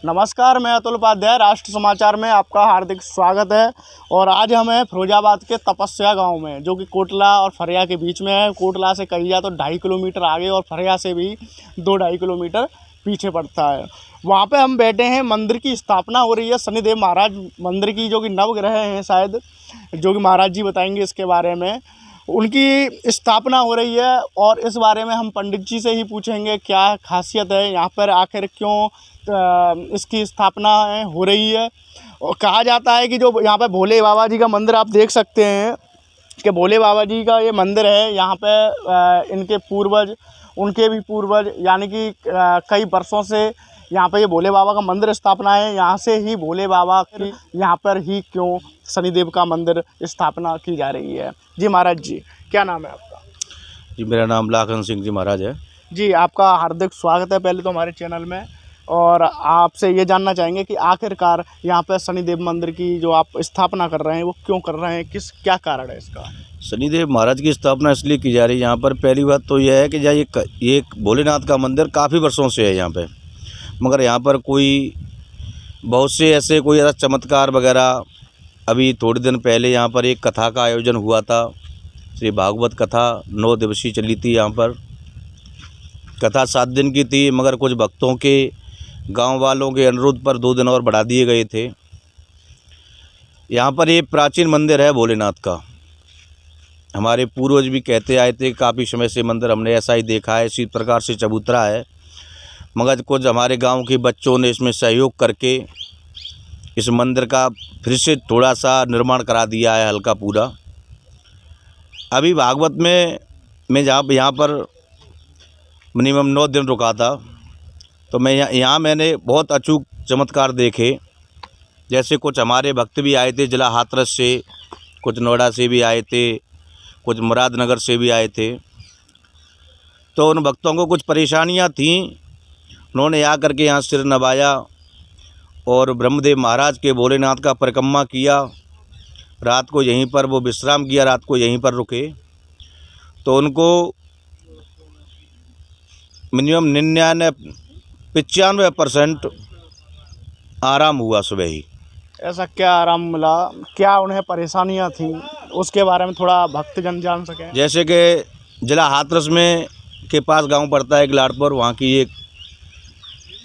नमस्कार, मैं अतुल उपाध्याय। राष्ट्र समाचार में आपका हार्दिक स्वागत है। और आज हम हैं फिरोजाबाद के तपस्या गांव में, जो कि कोटला और फरिया के बीच में है। कोटला से कही जाए तो 2.5 किलोमीटर आगे और फरिया से भी 2-2.5 किलोमीटर पीछे पड़ता है। वहाँ पे हम बैठे हैं। मंदिर की स्थापना हो रही है, शनिदेव महाराज मंदिर की, जो कि नवग्रह हैं शायद, जो कि महाराज जी बताएंगे इसके बारे में। उनकी स्थापना हो रही है और इस बारे में हम पंडित जी से ही पूछेंगे क्या खासियत है यहाँ पर, आखिर क्यों इसकी स्थापना हो रही है। और कहा जाता है कि जो यहाँ पे भोले बाबा जी का मंदिर आप देख सकते हैं कि भोले बाबा जी का ये मंदिर है। यहाँ पे इनके पूर्वज, उनके भी पूर्वज, यानी कि कई वर्षों से यहाँ पे ये भोले बाबा का मंदिर स्थापना है। यहाँ से ही भोले बाबा की यहाँ पर ही क्यों शनिदेव का मंदिर स्थापना की जा रही है। जी महाराज जी, क्या नाम है आपका? जी, मेरा नाम लाखन सिंह जी महाराज है। जी, आपका हार्दिक स्वागत है पहले तो हमारे चैनल में। और आपसे ये जानना चाहेंगे कि आखिरकार यहाँ पर शनिदेव मंदिर की जो आप स्थापना कर रहे हैं वो क्यों कर रहे हैं, क्या कारण है इसका? शनिदेव महाराज की स्थापना इसलिए की जा रही है यहाँ पर। पहली बात तो यह है कि ये भोलेनाथ का मंदिर काफ़ी वर्षों से है यहाँ पे, मगर यहाँ पर बहुत से ऐसे कोई ऐसा चमत्कार वगैरह। अभी थोड़े दिन पहले यहाँ पर एक कथा का आयोजन हुआ था, श्री भागवत कथा 9 दिवसीय चली थी। यहाँ पर कथा 7 दिन की थी, मगर कुछ भक्तों के, गांव वालों के अनुरोध पर 2 दिन और बढ़ा दिए गए थे। यहाँ पर ये प्राचीन मंदिर है भोलेनाथ का। हमारे पूर्वज भी कहते आए थे, काफ़ी समय से मंदिर हमने ऐसा ही देखा है, इसी प्रकार से चबूतरा है। मगर कुछ हमारे गांव के बच्चों ने इसमें सहयोग करके इस मंदिर का फिर से थोड़ा सा निर्माण करा दिया है, हल्का पूरा। अभी भागवत में मैं जहाँ यहाँ पर मिनिमम 9 दिन रुका था, तो मैं यहाँ मैंने बहुत अचूक चमत्कार देखे। जैसे कुछ हमारे भक्त भी आए थे जिला हाथरस से, कुछ नोएडा से भी आए थे, कुछ मुरादनगर से भी आए थे। तो उन भक्तों को कुछ परेशानियाँ थीं। उन्होंने आकर के यहाँ सिर नवाया और ब्रह्मदेव महाराज के भोलेनाथ का परिक्रमा किया। रात को यहीं पर वो विश्राम किया, रात को यहीं पर रुके। तो उनको मिनिमम 95% आराम हुआ सुबह ही। ऐसा क्या आराम मिला, क्या उन्हें परेशानियां थीं, उसके बारे में थोड़ा भक्तजन जान सकें। जैसे कि जिला हाथरस में के पास गांव पड़ता है एक लाडपुर, वहाँ की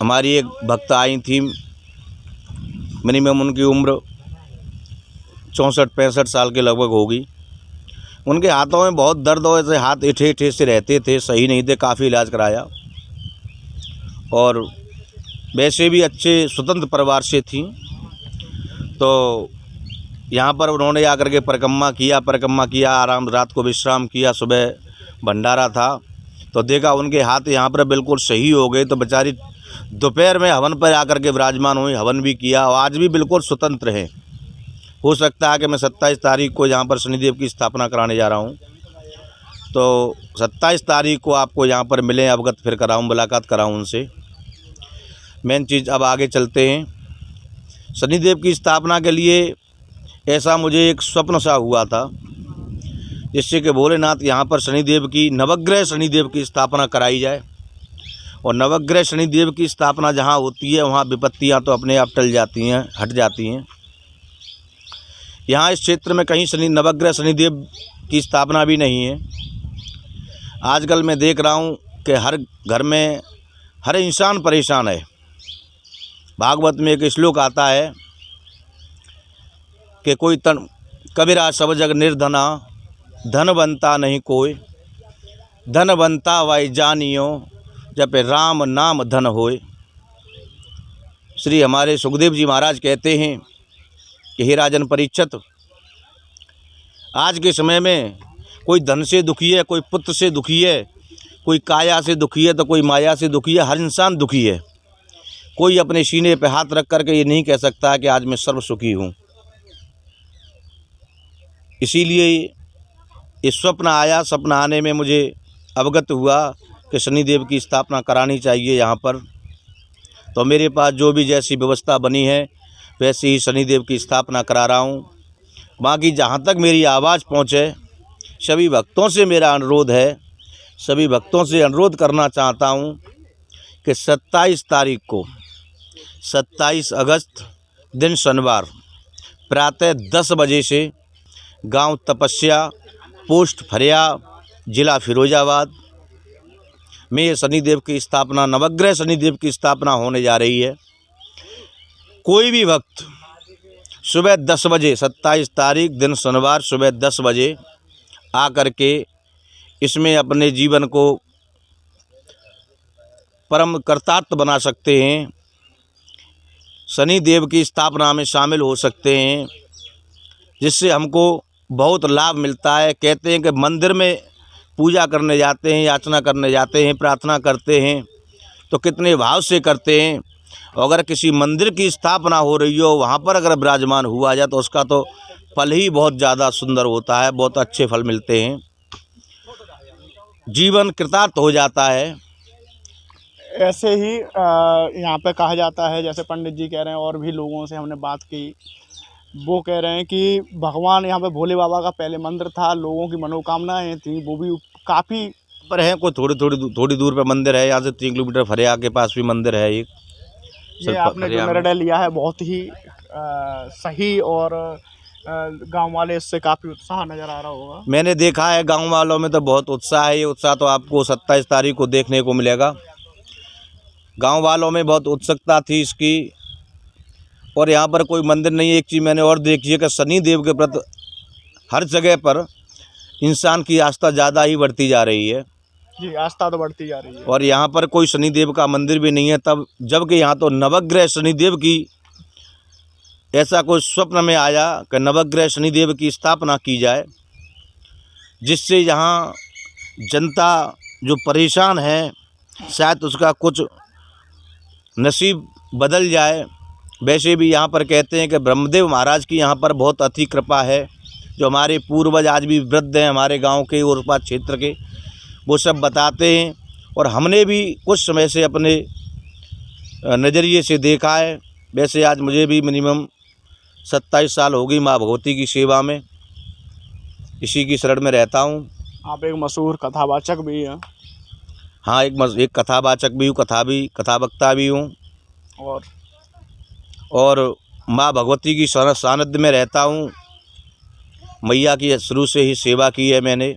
हमारी एक भक्त आई थी। मिनिमम उनकी उम्र 64-65 साल के लगभग होगी। उनके हाथों में बहुत दर्द हो, ऐसे हाथ इठे से रहते थे, सही नहीं थे, काफ़ी इलाज कराया। और वैसे भी अच्छे स्वतंत्र परिवार से थी। तो यहाँ पर उन्होंने आकर के परिक्रमा किया, आराम, रात को विश्राम किया, सुबह भंडारा था। तो देखा उनके हाथ यहाँ पर बिल्कुल सही हो गए। तो बेचारी दोपहर में हवन पर आकर के विराजमान हुई, हवन भी किया और आज भी बिल्कुल स्वतंत्र हैं। हो सकता है कि मैं 27 तारीख को यहाँ पर शनिदेव की स्थापना कराने जा रहा हूँ, तो 27 तारीख को आपको यहाँ पर मिलें, अवगत फिर कराऊँ, मुलाकात कराऊँ उनसे। मेन चीज़, अब आगे चलते हैं। शनिदेव की स्थापना के लिए ऐसा मुझे एक स्वप्न सा हुआ था, जिससे कि भोलेनाथ यहाँ पर शनिदेव की, नवग्रह शनिदेव की स्थापना कराई जाए। और नवग्रह शनिदेव की स्थापना जहाँ होती है वहाँ विपत्तियाँ तो अपने आप टल जाती हैं, हट जाती हैं। यहाँ इस क्षेत्र में कहीं नवग्रह शनिदेव की स्थापना भी नहीं है। आजकल मैं देख रहा हूँ कि हर घर में हर इंसान परेशान है। भागवत में एक श्लोक आता है कि कोई कबीरा सब जग निर्धना, धनवंता नहीं कोई, धनवंता वाई जानियो, जब राम नाम धन होए। श्री हमारे सुखदेव जी महाराज कहते हैं कि हे राजन परीक्षित, आज के समय में कोई धन से दुखी है, कोई पुत्र से दुखी है, कोई काया से दुखी है, तो कोई माया से दुखी है। हर इंसान दुखी है। कोई अपने सीने पे हाथ रख करके ये नहीं कह सकता कि आज मैं सर्व सुखी हूँ। इसीलिए ये स्वप्न आया। स्वप्न आने में मुझे अवगत हुआ कि शनिदेव की स्थापना करानी चाहिए यहाँ पर। तो मेरे पास जो भी जैसी व्यवस्था बनी है वैसे ही शनिदेव की स्थापना करा रहा हूँ। बाकी जहाँ तक मेरी आवाज़ पहुँचे, सभी भक्तों से मेरा अनुरोध है, सभी भक्तों से अनुरोध करना चाहता हूँ कि 27 तारीख को 27 अगस्त दिन शनिवार प्रातः 10 बजे से गांव तपस्या, पोस्ट फरिया, जिला फिरोजाबाद में ये शनिदेव की स्थापना, नवग्रह शनिदेव की स्थापना होने जा रही है। कोई भी भक्त सुबह 10 बजे, 27 तारीख दिन शनिवार सुबह 10 बजे आकर के इसमें अपने जीवन को परम कृतार्थ बना सकते हैं, शनि देव की स्थापना में शामिल हो सकते हैं, जिससे हमको बहुत लाभ मिलता है। कहते हैं कि मंदिर में पूजा करने जाते हैं, याचना करने जाते हैं, प्रार्थना करते हैं तो कितने भाव से करते हैं। अगर किसी मंदिर की स्थापना हो रही हो, वहाँ पर अगर विराजमान हुआ जाए तो उसका तो फल ही बहुत ज़्यादा सुंदर होता है, बहुत अच्छे फल मिलते हैं, जीवन कृतार्थ हो जाता है। ऐसे ही यहाँ पे कहा जाता है, जैसे पंडित जी कह रहे हैं और भी लोगों से हमने बात की, वो कह रहे हैं कि भगवान यहाँ पे भोले बाबा का पहले मंदिर था, लोगों की मनोकामनाएं थी, वो भी काफ़ी पर है। कोई थोड़ी दूर पे मंदिर है, यहाँ से 3 किलोमीटर फरिया के पास भी मंदिर है एक। ये आपने जो निर्णय लिया है बहुत ही सही, और गांव वाले इससे काफ़ी उत्साह नज़र आ रहा होगा। मैंने देखा है गांव वालों में तो बहुत उत्साह है। ये उत्साह तो आपको 27 तारीख को देखने को मिलेगा। गांव वालों में बहुत उत्सुकता थी इसकी, और यहाँ पर कोई मंदिर नहीं है। एक चीज़ मैंने और देखी है कि शनि देव के प्रति हर जगह पर इंसान की आस्था ज़्यादा ही बढ़ती जा रही है। जी, आस्था तो बढ़ती जा रही है। और यहाँ पर कोई शनिदेव का मंदिर भी नहीं है, तब जबकि यहाँ तो नवग्रह शनिदेव की, ऐसा कोई स्वप्न में आया कि नवग्रह शनिदेव की स्थापना की जाए, जिससे यहाँ जनता जो परेशान है शायद उसका कुछ नसीब बदल जाए। वैसे भी यहाँ पर कहते हैं कि ब्रह्मदेव महाराज की यहाँ पर बहुत अति कृपा है। जो हमारे पूर्वज आज भी वृद्ध हैं हमारे गांव के और पास क्षेत्र के, वो सब बताते हैं, और हमने भी कुछ समय से अपने नज़रिए से देखा है। वैसे आज मुझे भी मिनिमम 27 साल हो गई माँ भगवती की सेवा में, इसी की शरण में रहता हूँ। आप एक मशहूर कथावाचक भी हैं। हाँ, एक कथावाचक भी हूँ, कथावक्ता भी हूँ, और माँ भगवती की सानिध्य में रहता हूँ। मैया की शुरू से ही सेवा की है मैंने।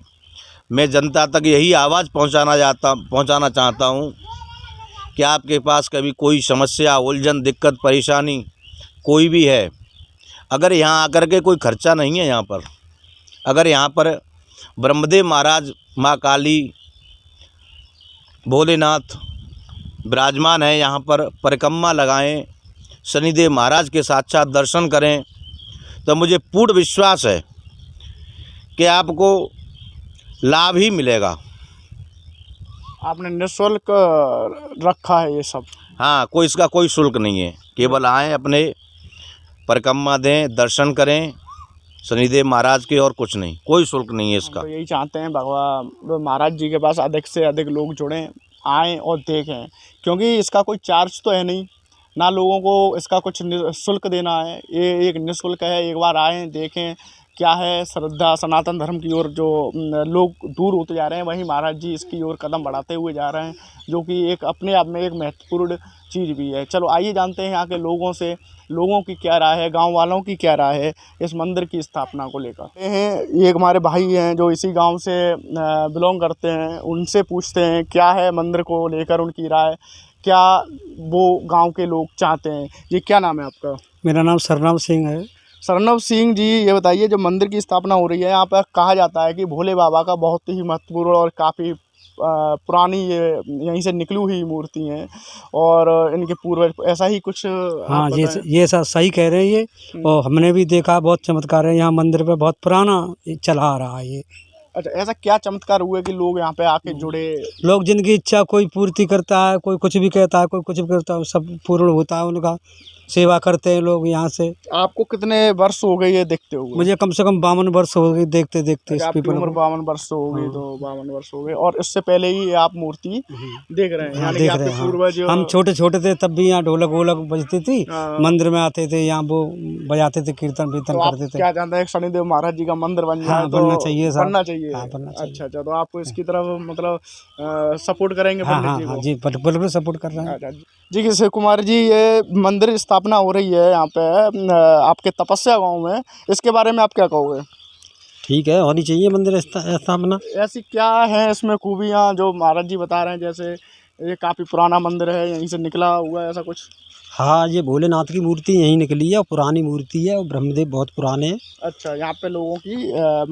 मैं जनता तक यही आवाज़ पहुँचाना चाहता हूँ कि आपके पास कभी कोई समस्या, उलझन, दिक्कत, परेशानी कोई भी है, अगर यहाँ आकर के कोई खर्चा नहीं है, यहाँ पर अगर यहाँ पर ब्रह्मदेव महाराज, माँ काली, भोलेनाथ विराजमान है, यहाँ पर परिक्रमा लगाएं, शनिदेव महाराज के साक्षात दर्शन करें, तो मुझे पूर्ण विश्वास है कि आपको लाभ ही मिलेगा। आपने निःशुल्क रखा है ये सब? हाँ, इसका कोई शुल्क नहीं है, केवल आएँ, अपने परिक्रमा दें, दर्शन करें शनिदेव महाराज के, और कुछ नहीं, कोई शुल्क नहीं है इसका। तो यही चाहते हैं भगवान महाराज जी के पास अधिक से अधिक लोग जुड़ें, आएँ और देखें, क्योंकि इसका कोई चार्ज तो है नहीं, ना लोगों को इसका कुछ शुल्क देना है, ये एक निःशुल्क है। एक बार आएँ, देखें क्या है श्रद्धा। सनातन धर्म की ओर जो लोग दूर होते जा रहे हैं, वहीं महाराज जी इसकी ओर कदम बढ़ाते हुए जा रहे हैं, जो कि एक अपने आप में एक महत्वपूर्ण चीज़ भी है। चलो आइए जानते हैं यहाँ के लोगों से, लोगों की क्या राय है, गांव वालों की क्या राय है इस मंदिर की स्थापना को लेकर। ये एक हमारे भाई हैं जो इसी गांव से बिलोंग करते हैं, उनसे पूछते हैं क्या है मंदिर को लेकर उनकी राय, क्या वो गांव के लोग चाहते हैं। जी, क्या नाम है आपका? मेरा नाम सरनव सिंह है। सरनव सिंह जी, ये बताइए, जो मंदिर की स्थापना हो रही है यहाँ पर, कहा जाता है कि भोले बाबा का बहुत ही महत्वपूर्ण और काफ़ी पुरानी ये यहीं से निकली हुई मूर्ति हैं, और इनके पूर्वज ऐसा ही कुछ। हाँ, ये सही कह रहे हैं ये, और हमने भी देखा बहुत चमत्कार है यहाँ मंदिर पे, बहुत पुराना चला आ रहा है ये। अच्छा, ऐसा क्या चमत्कार हुआ कि लोग यहाँ पे आके जुड़े? लोग जिनकी इच्छा कोई पूर्ति करता है, कोई कुछ भी कहता है, कोई कुछ भी करता है, सब पूर्ण होता है उनका। सेवा करते हैं लोग यहाँ से। आपको कितने वर्ष हो गए ये देखते हुए? मुझे कम से कम 52 वर्ष हो गए देखते देखते। आपकी उम्र 52 वर्ष हो गई, तो 52 वर्ष हो गए, और इससे पहले ही आप मूर्ति देख रहे हैं? देख रहे हैं। पूर्वज हम छोटे छोटे थे तब भी यहाँ ढोलक वोलक बजती थी, मंदिर में आते थे, यहाँ वो बजाते थे, कीर्तन वीर्तन करते थे। क्या जानते हैं शनिदेव महाराज जी का मंदिर बन जाए? बनना चाहिए, बनना चाहिए। चाहिए। हाँ, बनना चाहिए। अच्छा अच्छा, तो आप इसकी तरफ मतलब सपोर्ट करेंगे हाँ पंडित हाँ जी हाँ को? जी, बिल्कुल सपोर्ट कर रहे हैं। अच्छा जी, किशोर कुमार जी, ये मंदिर स्थापना हो रही है यहाँ पे आपके तपस्या गांव में, इसके बारे में आप क्या कहोगे? ठीक है, होनी चाहिए मंदिर स्थापना। ऐसी क्या है इसमें खूबियाँ जो महाराज जी बता रहे हैं, जैसे ये काफ़ी पुराना मंदिर है, यहीं से निकला हुआ है, ऐसा कुछ? हाँ, ये भोलेनाथ की मूर्ति यहीं निकली है और पुरानी मूर्ति है और ब्रह्मदेव बहुत पुराने हैं। अच्छा, यहाँ पे लोगों की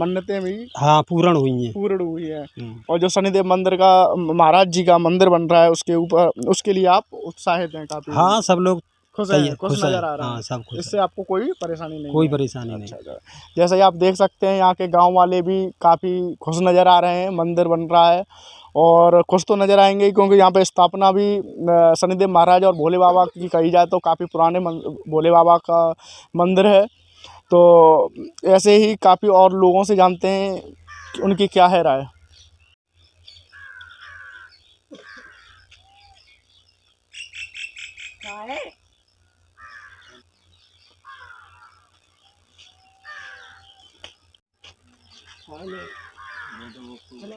मन्नतें भी हाँ, पूर्ण हुई हैं। पूर्ण हुई है। हम्म। और जो शनिदेव मंदिर का महाराज जी का मंदिर बन रहा है, उसके ऊपर उसके लिए आप उत्साहित हैं काफ़ी? हाँ, सब लोग खुश सही हैं, है, खुश खुश हैं। नज़र आ रहे हाँ, हैं, सब खुश इससे हैं, आपको कोई परेशानी नहीं कोई है? परेशानी नहीं। अच्छा अच्छा, जैसे कि आप देख सकते हैं यहाँ के गांव वाले भी काफ़ी खुश नज़र आ रहे हैं, मंदिर बन रहा है और खुश तो नज़र आएंगे ही, क्योंकि यहाँ पे स्थापना भी शनिदेव महाराज और भोले बाबा की कही जाए तो काफ़ी पुराने भोले बाबा का मंदिर है। तो ऐसे ही काफ़ी और लोगों से जानते हैं कि उनकी क्या है राय।